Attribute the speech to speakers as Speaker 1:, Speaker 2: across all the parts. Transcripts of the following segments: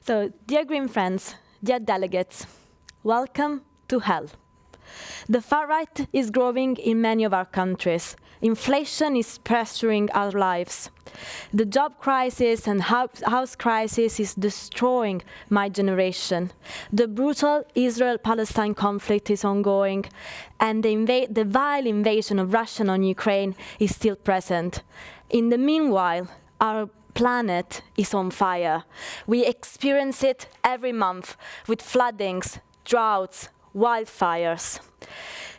Speaker 1: So, dear Green friends, dear delegates, welcome to hell. The far right is growing in many of our countries. Inflation is pressuring our lives. The job crisis and house crisis is destroying my generation. The brutal Israel-Palestine conflict is ongoing, and the vile invasion of Russia on Ukraine is still present. In the meanwhile, our planet is on fire. We experience it every month with floodings, droughts, wildfires.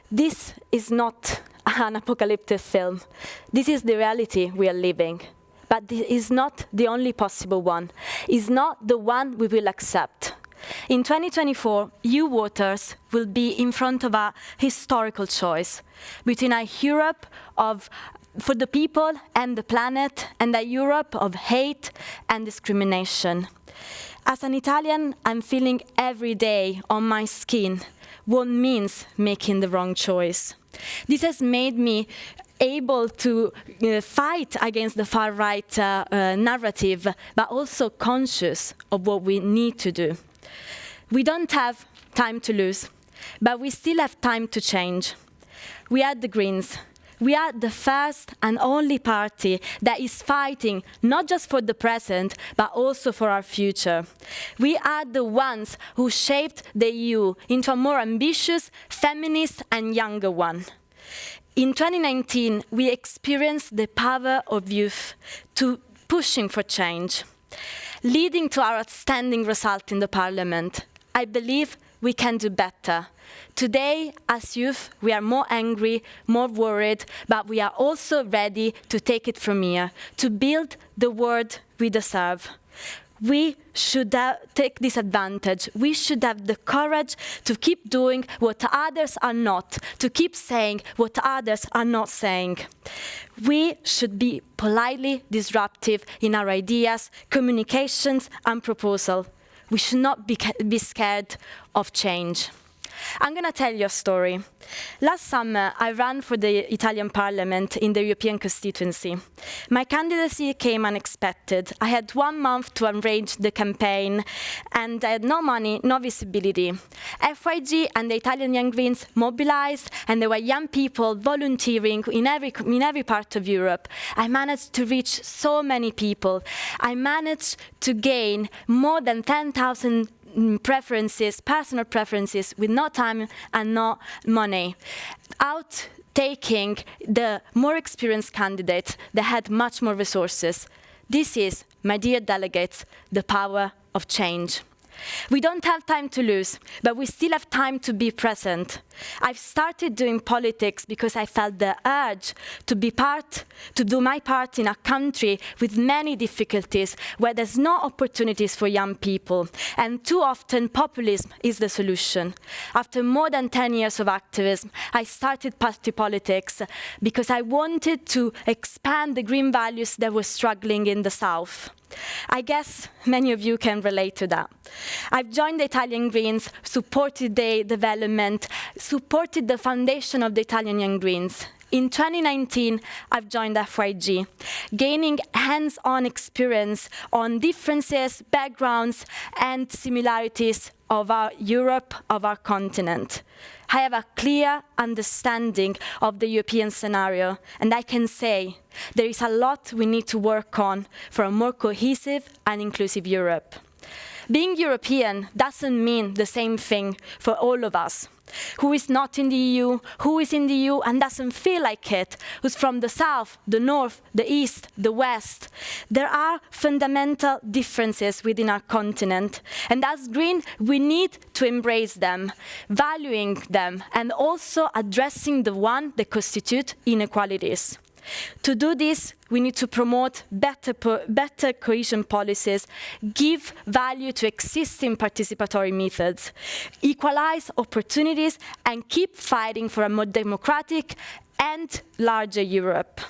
Speaker 1: This is not an apocalyptic film. This is the reality we are living. But this is not the only possible one. It's not the one we will accept. In 2024, you voters will be in front of a historical choice between a Europe for the people and the planet, and a Europe of hate and discrimination. As an Italian, I'm feeling every day on my skin what means making the wrong choice. This has made me able to fight against the far-right narrative, but also conscious of what we need to do. We don't have time to lose, but we still have time to change. We are the Greens. We are the first and only party that is fighting not just for the present, but also for our future. We are the ones who shaped the EU into a more ambitious, feminist, and younger one. In 2019, we experienced the power of youth to pushing for change, leading to our outstanding result in the Parliament. I believe we can do better. Today, as youth, we are more angry, more worried, but we are also ready to take it from here, to build the world we deserve. We should take this advantage. We should have the courage to keep doing what others are not, to keep saying what others are not saying. We should be politely disruptive in our ideas, communications, and proposals. We should not be scared of change. I'm going to tell you a story. Last summer, I ran for the Italian Parliament in the European constituency. My candidacy came unexpected. I had 1 month to arrange the campaign, and I had no money, no visibility. FYEG and the Italian Young Greens mobilized, and there were young people volunteering in every part of Europe. I managed to reach so many people. I managed to gain more than 10,000 personal preferences, with no time and no money, taking the more experienced candidates that had much more resources. This is, my dear delegates, the power of change. We don't have time to lose, but we still have time to be present. I've started doing politics because I felt the urge to do my part in a country with many difficulties, where there's no opportunities for young people, and too often populism is the solution. After more than 10 years of activism, I started party politics because I wanted to expand the green values that were struggling in the South. I guess many of you can relate to that. I've joined the Italian Greens, supported the development, supported the foundation of the Italian Young Greens. In 2019, I've joined FYEG, gaining hands-on experience on differences, backgrounds, and similarities of our Europe, of our continent. I have a clear understanding of the European scenario, and I can say there is a lot we need to work on for a more cohesive and inclusive Europe. Being European doesn't mean the same thing for all of us. Who is not in the EU, who is in the EU and doesn't feel like it, who's from the south, the north, the east, the west. There are fundamental differences within our continent, and as Green, we need to embrace them, valuing them, and also addressing the one that constitute inequalities. To do this, we need to promote better cohesion policies, give value to existing participatory methods, equalize opportunities, and keep fighting for a more democratic and larger Europe.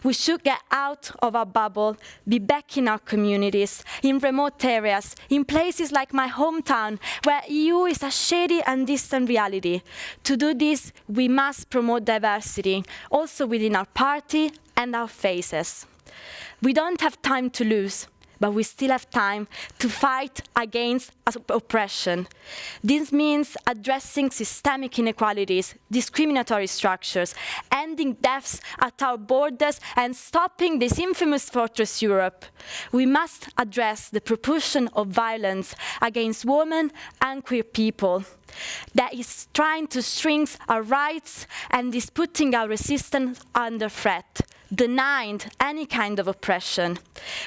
Speaker 1: We should get out of our bubble, be back in our communities, in remote areas, in places like my hometown, where EU is a shady and distant reality. To do this, we must promote diversity, also within our party and our faces. We don't have time to lose, but we still have time to fight against oppression. This means addressing systemic inequalities, discriminatory structures, ending deaths at our borders, and stopping this infamous fortress Europe. We must address the proportion of violence against women and queer people that is trying to shrink our rights and is putting our resistance under threat, denying any kind of oppression.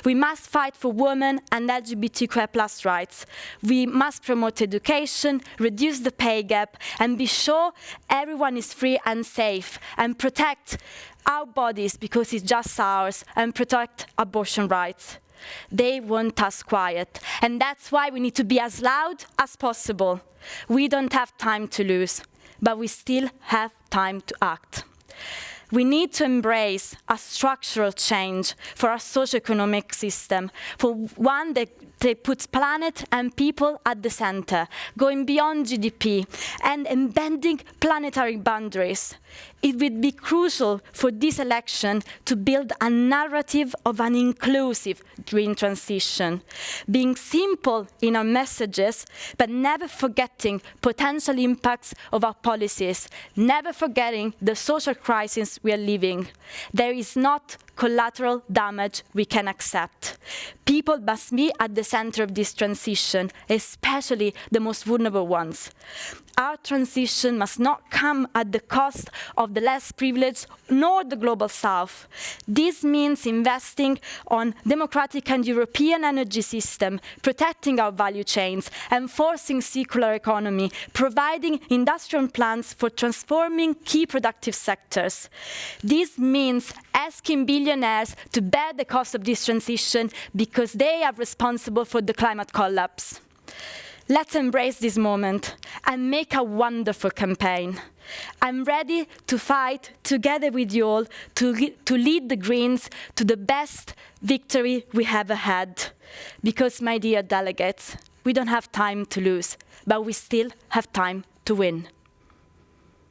Speaker 1: We must fight for women and LGBTQI+ rights. We must promote education, reduce the pay gap, and be sure everyone is free and safe, and protect our bodies because it's just ours, and protect abortion rights. They want us quiet, and that's why we need to be as loud as possible. We don't have time to lose, but we still have time to act. We need to embrace a structural change for our socio-economic system, for one that puts planet and people at the center, going beyond GDP and embedding planetary boundaries. It would be crucial for this election to build a narrative of an inclusive green transition, being simple in our messages, but never forgetting potential impacts of our policies, never forgetting the social crisis we are living. There is not collateral damage we can accept. People must be at the center of this transition, especially the most vulnerable ones. Our transition must not come at the cost of the less privileged nor the global south. This means investing on democratic and European energy system, protecting our value chains, enforcing circular economy, providing industrial plans for transforming key productive sectors. This means asking billionaires to bear the cost of this transition because they are responsible for the climate collapse. Let's embrace this moment and make a wonderful campaign. I'm ready to fight together with you all to lead the Greens to the best victory we ever had. Because, my dear delegates, we don't have time to lose, but we still have time to win.